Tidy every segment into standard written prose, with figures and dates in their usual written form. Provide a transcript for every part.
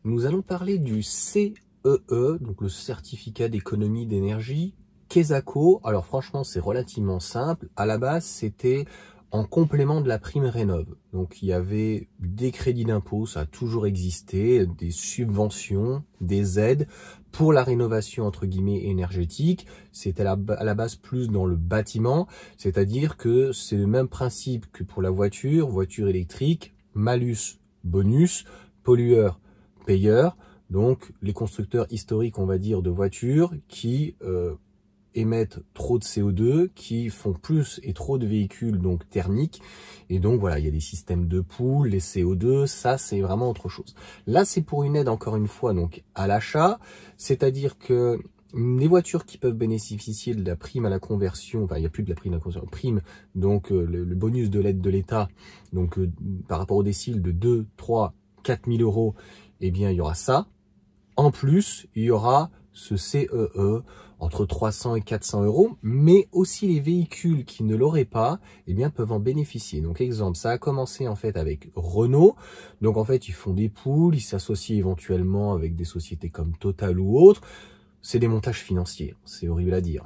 nous allons parler du CEE, donc le certificat d'économie d'énergie, Quesaco. Alors franchement, c'est relativement simple. À la base, c'était en complément de la prime Rénov. Donc il y avait des crédits d'impôt, ça a toujours existé, des subventions, des aides pour la rénovation entre guillemets énergétique. C'était à la base plus dans le bâtiment, c'est-à-dire que c'est le même principe que pour la voiture électrique, malus, bonus, pollueur, payeur. Donc les constructeurs historiques, on va dire, de voitures qui émettent trop de CO2, qui font plus et trop de véhicules donc thermiques. Et donc voilà, il y a des systèmes de poules, les CO2, ça c'est vraiment autre chose. Là c'est pour une aide encore une fois donc à l'achat, c'est-à-dire que les voitures qui peuvent bénéficier de la prime à la conversion, enfin il n'y a plus de la prime à la conversion, prime, donc le bonus de l'aide de l'État, donc par rapport au décile de 2, 3, 4 000 euros, eh bien il y aura ça. En plus, il y aura ce CEE entre 300 et 400 euros, mais aussi les véhicules qui ne l'auraient pas, eh bien, peuvent en bénéficier. Donc, exemple, ça a commencé en fait avec Renault. Donc, en fait, ils font des poules, ils s'associent éventuellement avec des sociétés comme Total ou autres. C'est des montages financiers, c'est horrible à dire.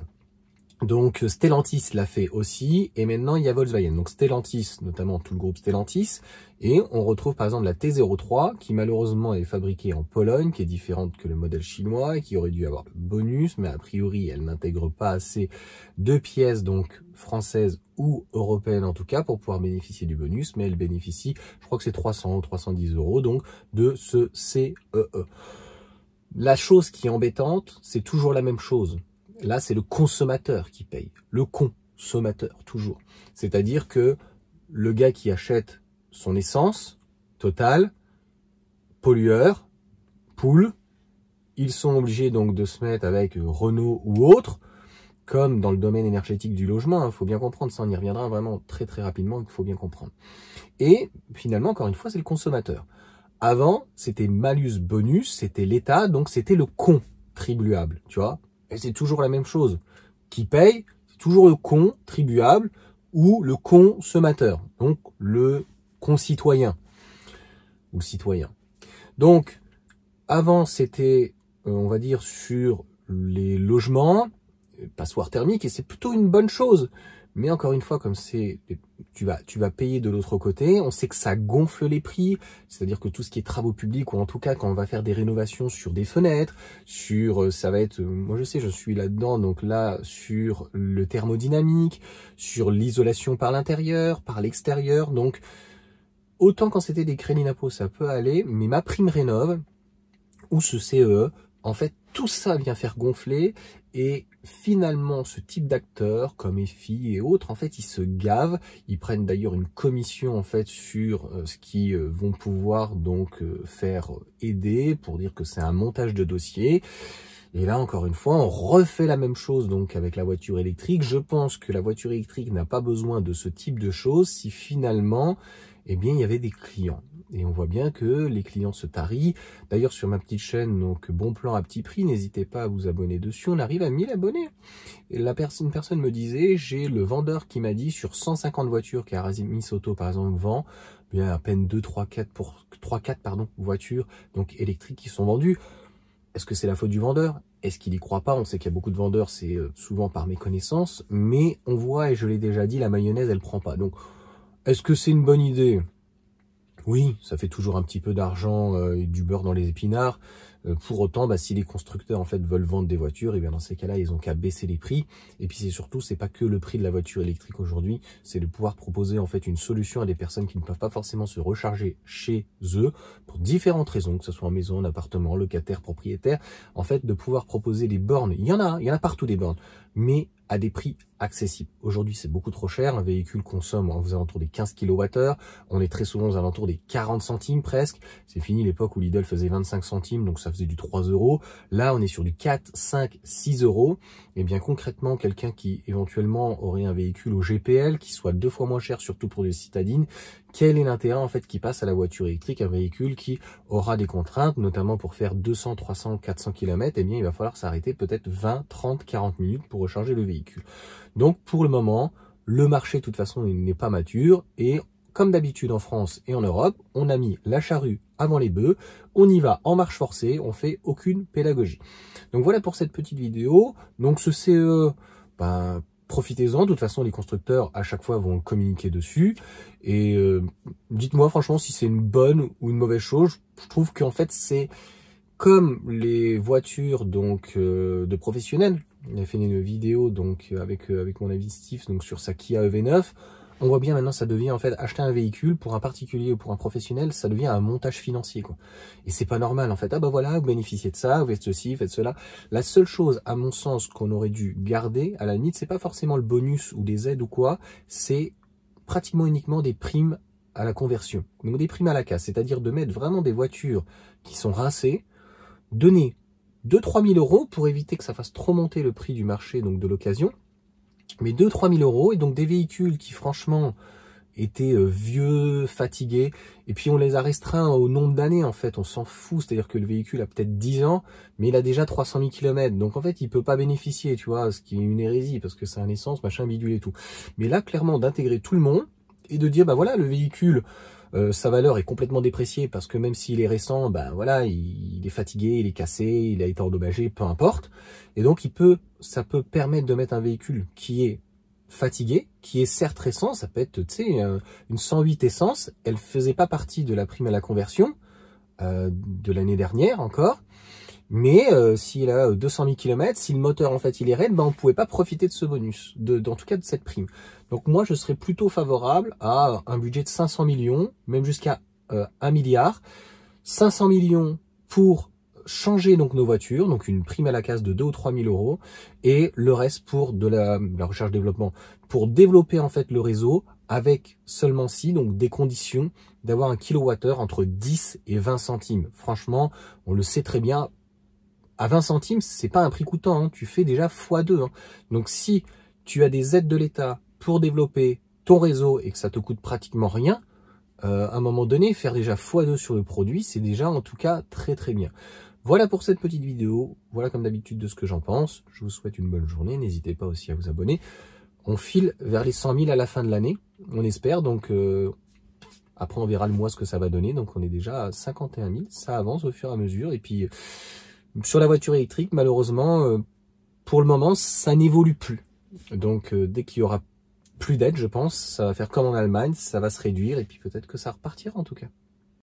Donc Stellantis l'a fait aussi, et maintenant il y a Volkswagen. Donc Stellantis, notamment tout le groupe Stellantis, et on retrouve par exemple la T03 qui malheureusement est fabriquée en Pologne, qui est différente que le modèle chinois et qui aurait dû avoir le bonus, mais a priori elle n'intègre pas assez de pièces donc françaises ou européennes en tout cas pour pouvoir bénéficier du bonus, mais elle bénéficie, je crois que c'est 300 ou 310 euros donc de ce CEE. La chose qui est embêtante, c'est toujours la même chose. Là, c'est le consommateur qui paye. Le consommateur, toujours. C'est-à-dire que le gars qui achète son essence, Total, pollueur, pool, ils sont obligés donc de se mettre avec Renault ou autre, comme dans le domaine énergétique du logement. Il faut bien comprendre, ça on y reviendra vraiment très très rapidement, il faut bien comprendre. Et finalement, encore une fois, c'est le consommateur. Avant, c'était malus bonus, c'était l'État, donc c'était le contribuable, tu vois. Et c'est toujours la même chose. Qui paye, c'est toujours le contribuable ou le consommateur, donc le concitoyen ou le citoyen. Donc, avant, c'était, on va dire, sur les logements, passoires thermiques, et c'est plutôt une bonne chose. Mais encore une fois, comme c'est, tu vas payer de l'autre côté, on sait que ça gonfle les prix, c'est-à-dire que tout ce qui est travaux publics, ou en tout cas quand on va faire des rénovations sur des fenêtres, sur, ça va être, moi je sais, je suis là-dedans, donc là, sur le thermodynamique, sur l'isolation par l'intérieur, par l'extérieur, donc autant quand c'était des crédits d'impôt, ça peut aller, mais ma prime rénov', ou ce CEE, en fait, tout ça vient faire gonfler et finalement, ce type d'acteurs comme EFI et autres, en fait, ils se gavent. Ils prennent d'ailleurs une commission en fait sur ce qu'ils vont pouvoir donc faire aider pour dire que c'est un montage de dossier. Et là, encore une fois, on refait la même chose donc avec la voiture électrique. Je pense que la voiture électrique n'a pas besoin de ce type de choses si finalement, eh bien, il y avait des clients. Et on voit bien que les clients se tarient. D'ailleurs, sur ma petite chaîne, donc Bon Plan à petit prix, n'hésitez pas à vous abonner dessus. On arrive à 1000 abonnés. Et une personne me disait, j'ai le vendeur qui m'a dit sur 150 voitures qu'Aramis Auto, par exemple, vend, bien à peine 2, 3, 4 voitures donc électriques qui sont vendues. Est-ce que c'est la faute du vendeur? Est-ce qu'il y croit pas? On sait qu'il y a beaucoup de vendeurs, c'est souvent par méconnaissance. Mais on voit, et je l'ai déjà dit, la mayonnaise, elle prend pas. Donc, est-ce que c'est une bonne idée? Oui, ça fait toujours un petit peu d'argent et du beurre dans les épinards. Pour autant, si les constructeurs en fait veulent vendre des voitures, et bien dans ces cas-là, ils ont qu'à baisser les prix. Et puis c'est surtout, c'est pas que le prix de la voiture électrique aujourd'hui, c'est de pouvoir proposer en fait une solution à des personnes qui ne peuvent pas forcément se recharger chez eux pour différentes raisons, que ce soit en maison, en appartement, locataire, propriétaire. En fait, de pouvoir proposer des bornes. Il y en a partout des bornes, mais à des prix accessibles. Aujourd'hui, c'est beaucoup trop cher. Un véhicule consomme aux alentours des 15 kWh. On est très souvent aux alentours des 40 centimes presque. C'est fini l'époque où Lidl faisait 25 centimes, donc ça faisait du 3 euros. Là, on est sur du 4, 5, 6 euros. Et bien concrètement, quelqu'un qui éventuellement aurait un véhicule au GPL, qui soit 2 fois moins cher, surtout pour des citadines, quel est l'intérêt en fait qui passe à la voiture électrique, un véhicule qui aura des contraintes, notamment pour faire 200, 300, 400 km, eh bien il va falloir s'arrêter peut-être 20, 30, 40 minutes pour recharger le véhicule. Donc pour le moment, le marché de toute façon il n'est pas mature et comme d'habitude en France et en Europe, on a mis la charrue avant les bœufs, on y va en marche forcée, on fait aucune pédagogie. Donc voilà pour cette petite vidéo. Donc ce CE, profitez-en, de toute façon les constructeurs à chaque fois vont communiquer dessus. Et dites-moi franchement si c'est une bonne ou une mauvaise chose. Je trouve qu'en fait c'est comme les voitures donc de professionnels. On a fait une vidéo donc avec mon ami Steve donc sur sa Kia EV9. On voit bien maintenant ça devient en fait acheter un véhicule pour un particulier ou pour un professionnel, ça devient un montage financier quoi. Et c'est pas normal en fait. Ah bah voilà, vous bénéficiez de ça, vous faites ceci, faites cela. La seule chose à mon sens qu'on aurait dû garder à la limite, c'est pas forcément le bonus ou des aides ou quoi, c'est pratiquement uniquement des primes à la conversion. Donc des primes à la casse, c'est-à-dire de mettre vraiment des voitures qui sont rincées, donner 2-3 000 euros pour éviter que ça fasse trop monter le prix du marché donc de l'occasion. Mais 2-3 000 euros, et donc des véhicules qui franchement étaient vieux, fatigués, et puis on les a restreints au nombre d'années en fait, on s'en fout, c'est-à-dire que le véhicule a peut-être 10 ans, mais il a déjà 300 000 km, donc en fait il peut pas bénéficier, tu vois, ce qui est une hérésie, parce que c'est un essence, machin, bidule et tout. Mais là, clairement, d'intégrer tout le monde, et de dire, bah voilà, le véhicule, sa valeur est complètement dépréciée, parce que même s'il est récent, bah voilà, il est fatigué, il est cassé, il a été endommagé, peu importe, et donc ça peut permettre de mettre un véhicule qui est fatigué, qui est certes récent, ça peut être, tu sais, une 108 essence, elle faisait pas partie de la prime à la conversion de l'année dernière encore, mais s'il a 200 000 km, si le moteur en fait il est raide, ben on pouvait pas profiter de ce bonus, en tout cas de cette prime. Donc moi je serais plutôt favorable à un budget de 500 millions, même jusqu'à 1 milliard, 500 millions pour changer donc nos voitures, donc une prime à la casse de 2 ou 3 000 euros, et le reste pour de la recherche-développement, pour développer en fait le réseau avec seulement si, donc des conditions d'avoir un kilowattheure entre 10 et 20 centimes. Franchement, on le sait très bien, à 20 centimes, c'est pas un prix coûtant, hein, tu fais déjà x2. Hein. Donc si tu as des aides de l'État pour développer ton réseau et que ça te coûte pratiquement rien, à un moment donné, faire déjà x2 sur le produit, c'est déjà en tout cas très très bien. Voilà pour cette petite vidéo, voilà comme d'habitude de ce que j'en pense. Je vous souhaite une bonne journée, n'hésitez pas aussi à vous abonner. On file vers les 100 000 à la fin de l'année, on espère, donc après on verra le mois ce que ça va donner. Donc on est déjà à 51 000, ça avance au fur et à mesure. Et puis sur la voiture électrique, malheureusement, pour le moment, ça n'évolue plus. Donc dès qu'il y aura plus d'aide, je pense, ça va faire comme en Allemagne, ça va se réduire et puis peut-être que ça repartira en tout cas.